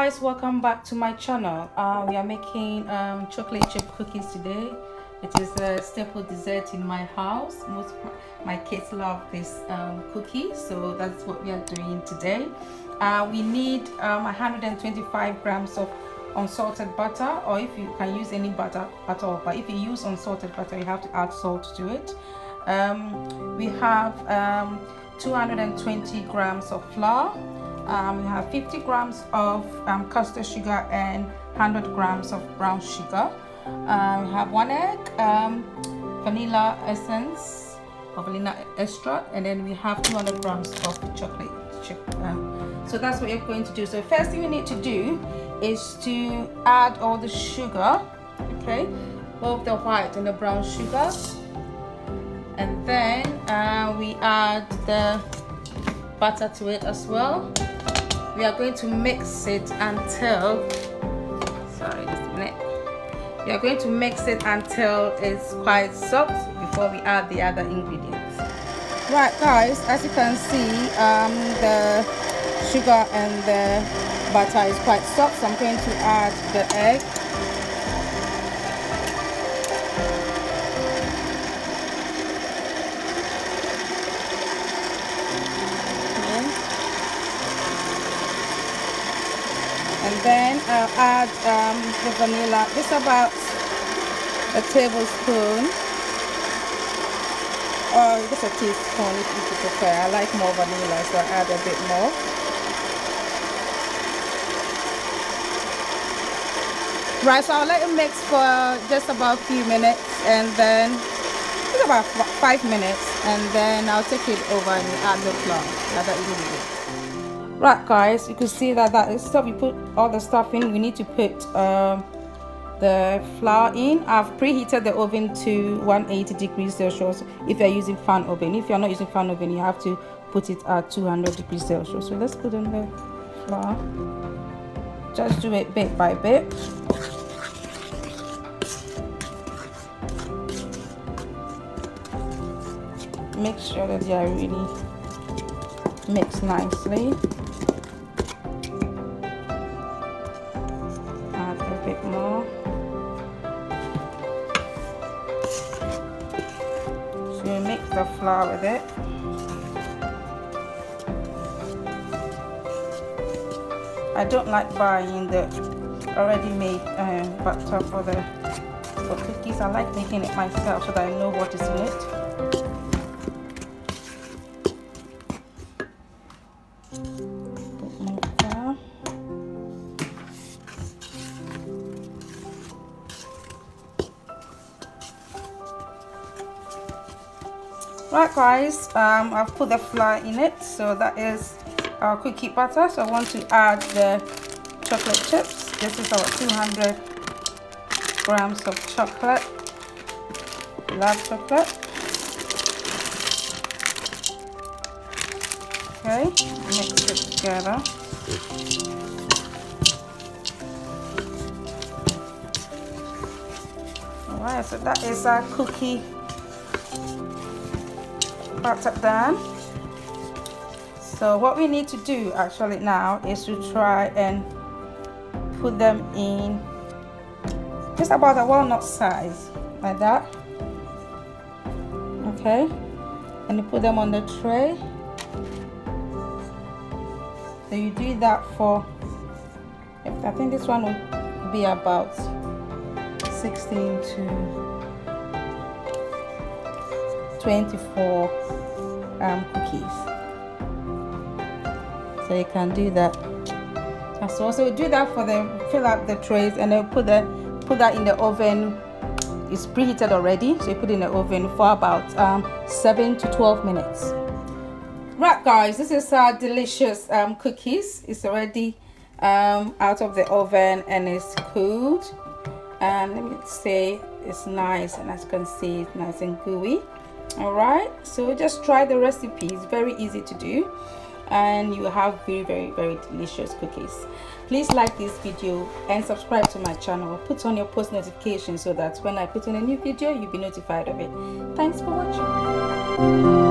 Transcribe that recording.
guys, welcome back to my channel. We are making chocolate chip cookies today. It is a staple dessert in my house. Most of my kids love this cookie, so that's what we are doing today. We need 125 grams of unsalted butter, or if you can use any butter at all, but if you use unsalted butter you have to add salt to it. We have 220 grams of flour. We have 50 grams of custard sugar and 100 grams of brown sugar. We have 1 egg, vanilla essence or vanilla extract, and then we have 200 grams of chocolate chip. So that's what you're going to do. So first thing you need to do is to add all the sugar, okay, both the white and the brown sugar, and then we add the butter to it as well. We are going to mix it until, sorry, just a minute. We are going to mix it until it's quite soft before we add the other ingredients. Right guys, as you can see, the sugar and the butter is quite soft, so I'm going to add the egg. And then I'll add the vanilla. This is about a tablespoon, or just a teaspoon if you prefer. I like more vanilla, so I'll add a bit more. Right, so I'll let it mix for just about a few minutes, and then it's about 5 minutes, and then I'll take it over and add the flour, other ingredients. Right guys, you can see that is stuff. We put all the stuff in. We need to put the flour in. I've preheated the oven to 180 degrees Celsius if you're using fan oven. If you're not using fan oven, you have to put it at 200 degrees Celsius. So let's put in the flour. Just do it bit by bit. Make sure that they are really mixed nicely. Bit more. So you mix the flour with it. I don't like buying the already made butter for cookies. I like making it myself so that I know what is in it. Right guys, I've put the flour in it, so that is our cookie batter. So I want to add the chocolate chips. This is our 200 grams of chocolate, dark chocolate. Okay, mix it together. Alright, so that is our cookie batter done. So what we need to do actually now is to try and put them in just about a walnut size, like that. Okay, and you put them on the tray. So you do that for, I think this one would be about 16 to 24 cookies. So you can do that as well. So do that for them. Fill up the trays and then put that in the oven. It's preheated already, so you put it in the oven for about 7 to 12 minutes. Right guys, this is our delicious cookies. It's already out of the oven and it's cooled, and let me say it's nice, and as you can see it's nice and gooey. All right, so just try the recipe. It's very easy to do, and you have very delicious cookies. Please like this video and subscribe to my channel. Put on your post notifications so that when I put on a new video you'll be notified of it. Thanks for watching.